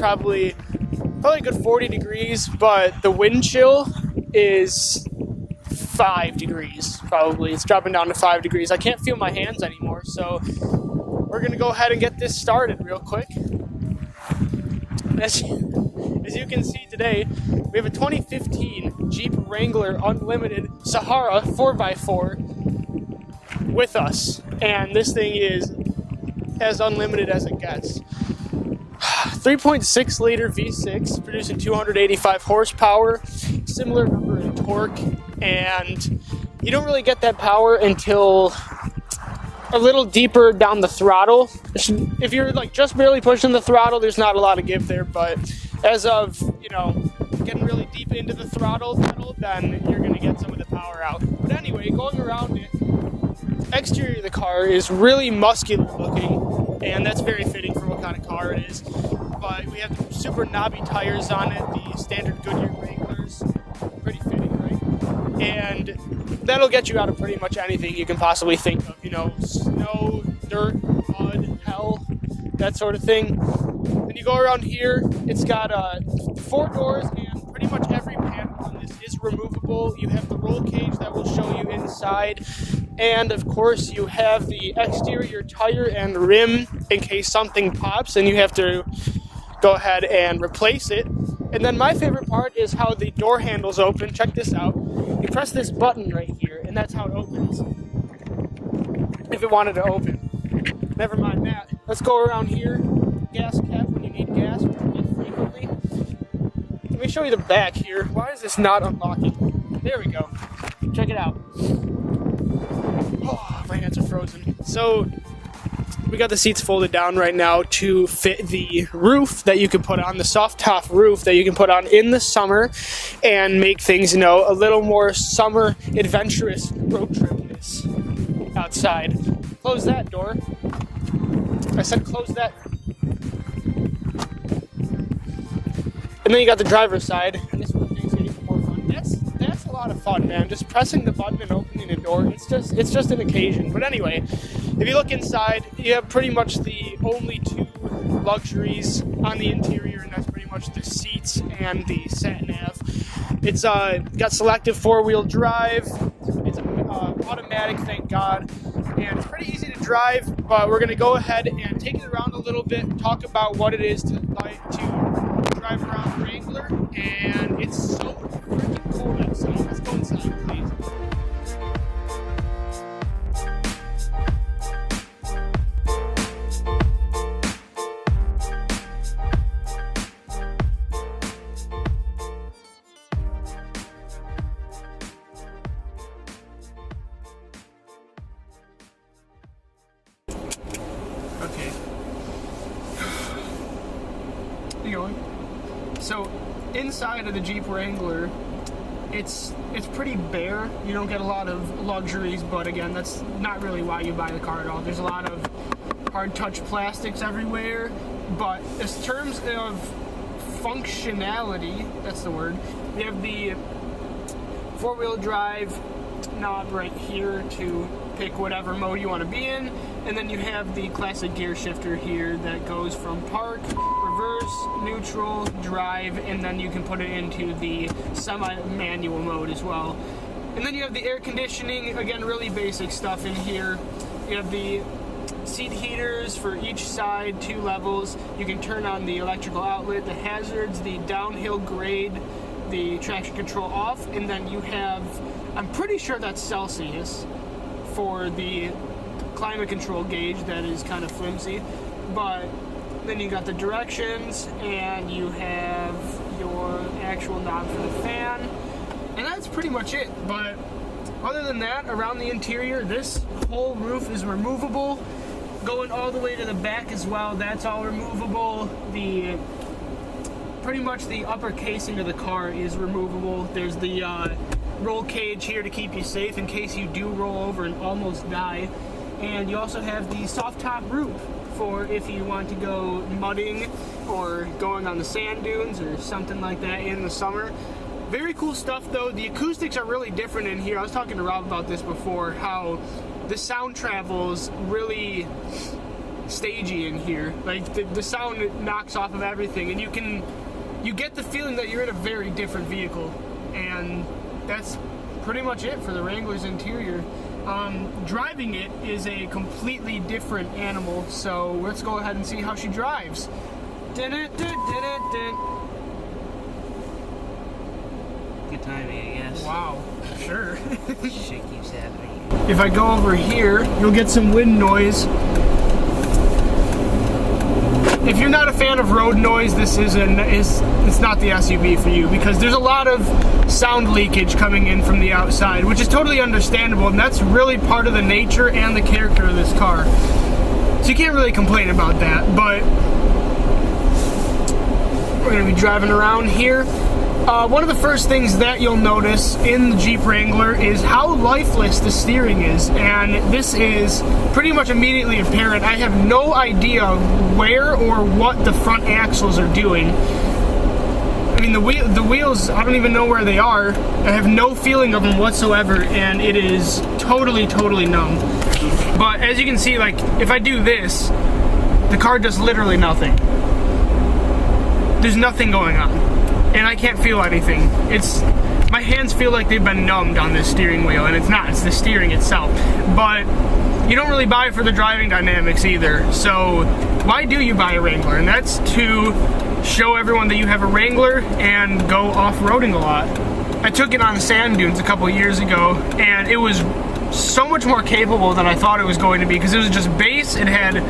probably a good 40 degrees, but the wind chill is 5 degrees probably. It's dropping down to 5 degrees. I can't feel my hands anymore, so we're gonna go ahead and get this started real quick. As you can see today, we have a 2015 Jeep Wrangler Unlimited Sahara 4x4 with us, and this thing is as unlimited as it gets. 3.6 liter V6 producing 285 horsepower, similar number in torque, and you don't really get that power until a little deeper down the throttle. If you're like just barely pushing the throttle, there's not a lot of give there, but as of, getting really deep into the throttle pedal, then you're going to get some of the power out. But anyway, going around it, exterior of the car is really muscular looking, and that's very fitting for what kind of car it is. But we have super knobby tires on it, the standard Goodyear Wranglers, pretty fitting, right? And that'll get you out of pretty much anything you can possibly think of, snow, dirt, mud, hell, that sort of thing. Then you go around here, it's got 4 doors, and pretty much every panel on this is removable. You have the roll cage that will show you inside, and of course you have the exterior tire and rim in case something pops and you have to go ahead and replace it. And then my favorite part is how the door handles open. Check this out. You press this button right here, and that's how it opens. If it wanted to open. Never mind that. Let's go around here. Gas cap when you need gas pretty frequently. Let me show you the back here. Why is this not unlocking? There we go. Check it out. Oh, my hands are frozen. So we got the seats folded down right now to fit the roof that you can put on, the soft top roof that you can put on in the summer and make things, a little more summer adventurous road tripness outside. Close that door. I said close that. And then you got the driver's side, and this is where things get even more fun. That's a lot of fun, man. Just pressing the button and opening the door. It's just an occasion. But anyway, if you look inside, you have pretty much the only 2 luxuries on the interior, and that's pretty much the seats and the sat nav. It's got selective 4-wheel drive. It's automatic, thank God, and it's pretty easy to drive. But we're gonna go ahead and take it around a little bit, talk about what it is to drive around Wrangler, and it's so freaking cool outside. Let's go inside, please. Okay. You going? So inside of the Jeep Wrangler, it's pretty bare. You don't get a lot of luxuries, but again, that's not really why you buy the car at all. There's a lot of hard touch plastics everywhere, but in terms of functionality, that's the word, you have the 4-wheel drive knob right here to pick whatever mode you want to be in, and then you have the classic gear shifter here that goes from park, reverse, neutral, drive, and then you can put it into the semi-manual mode as well. And then you have the air conditioning, again, really basic stuff in here. You have the seat heaters for each side, 2 levels. You can turn on the electrical outlet, the hazards, the downhill grade, the traction control off, and then you have, I'm pretty sure that's Celsius for the climate control gauge that is kind of flimsy, but then you got the directions, and you have your actual knob for the fan, and that's pretty much it. But other than that, around the interior, this whole roof is removable. Going all the way to the back as well, that's all removable. Pretty much the upper casing of the car is removable. There's the roll cage here to keep you safe in case you do roll over and almost die. And you also have the soft top roof for if you want to go mudding or going on the sand dunes or something like that in the summer. Very cool stuff though. The acoustics are really different in here. I was talking to Rob about this before, how the sound travels really stagey in here. Like the sound knocks off of everything, and you get the feeling that you're in a very different vehicle, and that's pretty much it for the Wrangler's interior. Driving it is a completely different animal, so let's go ahead and see how she drives. Good timing, I guess. Wow, sure. Shit keeps happening. If I go over here, you'll get some wind noise. If you're not a fan of road noise, this it's not the SUV for you, because there's a lot of sound leakage coming in from the outside, which is totally understandable, and that's really part of the nature and the character of this car. So you can't really complain about that, but we're going to be driving around here. One of the first things that you'll notice in the Jeep Wrangler is how lifeless the steering is, and this is pretty much immediately apparent. I have no idea where or what the front axles are doing. I mean, the wheels, I don't even know where they are. I have no feeling of them whatsoever, and it is totally, totally numb. But as you can see, like, if I do this, the car does literally nothing. There's nothing going on, and I can't feel anything. My hands feel like they've been numbed on this steering wheel, and it's not, it's the steering itself. But you don't really buy it for the driving dynamics either, so why do you buy a Wrangler? And that's to show everyone that you have a Wrangler and go off-roading a lot. I took it on sand dunes a couple years ago, and it was so much more capable than I thought it was going to be, because it was just base. It had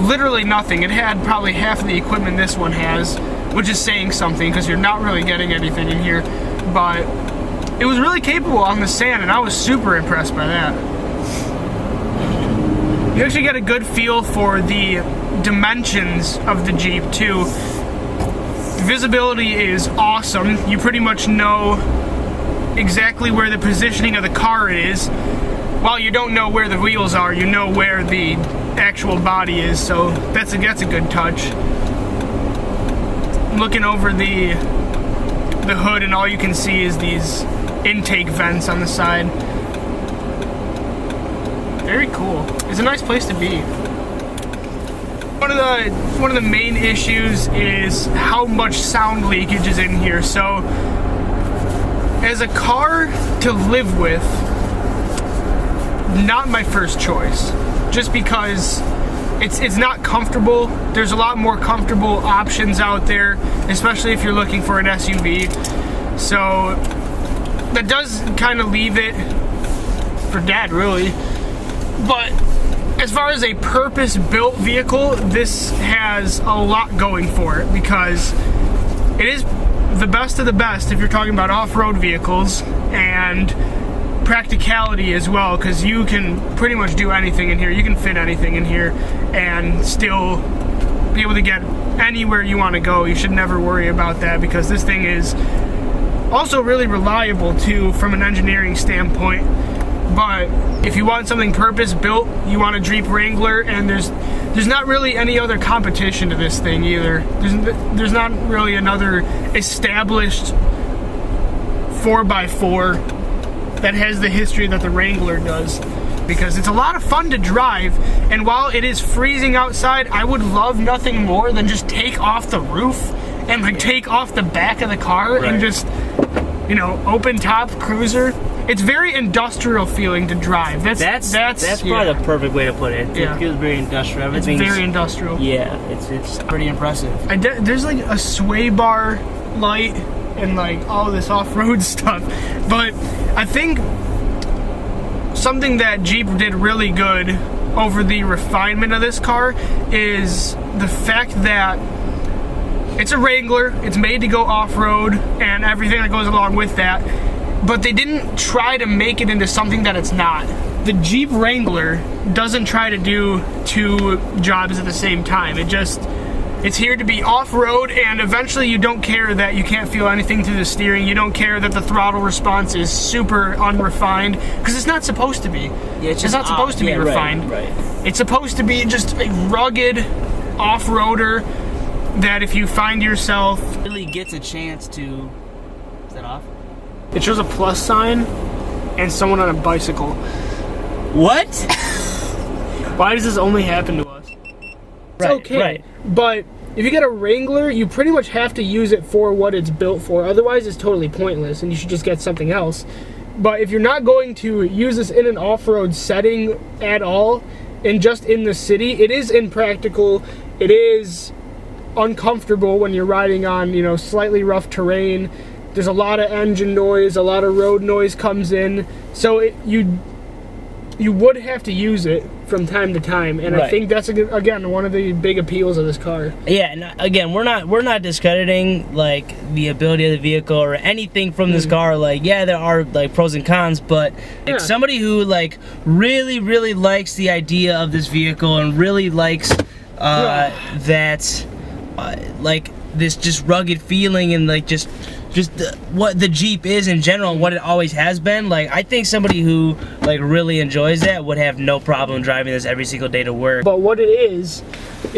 literally nothing. It had probably half of the equipment this one has, which is saying something, because you're not really getting anything in here. But it was really capable on the sand, and I was super impressed by that. You actually get a good feel for the dimensions of the Jeep too. Visibility is awesome. You pretty much know exactly where the positioning of the car is. While you don't know where the wheels are, you know where the actual body is, so that's a good touch. Looking over the hood, and all you can see is these intake vents on the side. Very cool. It's a nice place to be. One of the main issues is how much sound leakage is in here. So, as a car to live with, not my first choice, just because it's not comfortable. There's a lot more comfortable options out there, especially if you're looking for an SUV. So that does kind of leave it for Dad, really. But as far as a purpose-built vehicle, this has a lot going for it, because it is the best of the best if you're talking about off-road vehicles, and practicality as well, because you can pretty much do anything in here. You can fit anything in here and still be able to get anywhere you want to go. You should never worry about that, because this thing is also really reliable too from an engineering standpoint. But if you want something purpose-built, you want a Jeep Wrangler, and there's not really any other competition to this thing either. There's not really another established 4x4 that has the history that the Wrangler does, because it's a lot of fun to drive. And while it is freezing outside, I would love nothing more than just take off the roof and like take off the back of the car, and just, you know, open top cruiser. It's very industrial feeling to drive. That's probably the perfect way to put it. It feels very industrial. It's very industrial. Yeah, it's pretty impressive. There's like a sway bar light and like all this off-road stuff. But I think something that Jeep did really good over the refinement of this car is the fact that it's a Wrangler, it's made to go off-road, and everything that goes along with that. But they didn't try to make it into something that it's not. The Jeep Wrangler doesn't try to do two jobs at the same time. It's here to be off-road, and eventually you don't care that you can't feel anything through the steering. You don't care that the throttle response is super unrefined, because it's not supposed to be. Yeah, it's not supposed to be refined. Right. It's supposed to be just a rugged off-roader that if you find yourself... really gets a chance to... Is that off? It shows a plus sign and someone on a bicycle. What? Why does this only happen to us? It's okay. But if you get a Wrangler, you pretty much have to use it for what it's built for. Otherwise, it's totally pointless, and you should just get something else. But if you're not going to use this in an off-road setting at all, and just in the city, it is impractical. It is uncomfortable when you're riding on, you know, slightly rough terrain. There's a lot of engine noise, a lot of road noise comes in. So you would have to use it from time to time, and I think that's again one of the big appeals of this car. Yeah, and again, we're not discrediting like the ability of the vehicle or anything from this car. Like, yeah, there are like pros and cons, but like, somebody who like really likes the idea of this vehicle and really likes that like this just rugged feeling and like just what the Jeep is in general and what it always has been. Like, I think somebody who like really enjoys that would have no problem driving this every single day to work. But what it is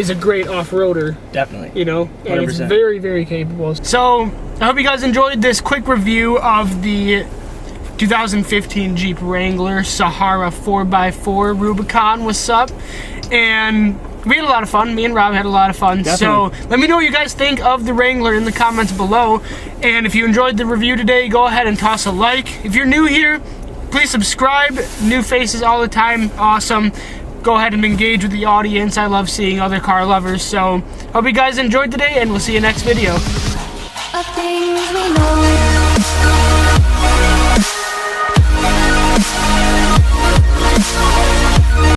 a great off-roader. Definitely. You know, and 100%. it's very capable. So I hope you guys enjoyed this quick review of the 2015 Jeep Wrangler Sahara 4x4 Rubicon. What's up? And we had a lot of fun. Me and Rob had a lot of fun. Definitely. So let me know what you guys think of the Wrangler in the comments below. And if you enjoyed the review today, go ahead and toss a like. If you're new here, please subscribe. New faces all the time. Awesome. Go ahead and engage with the audience. I love seeing other car lovers. So hope you guys enjoyed today, and we'll see you next video.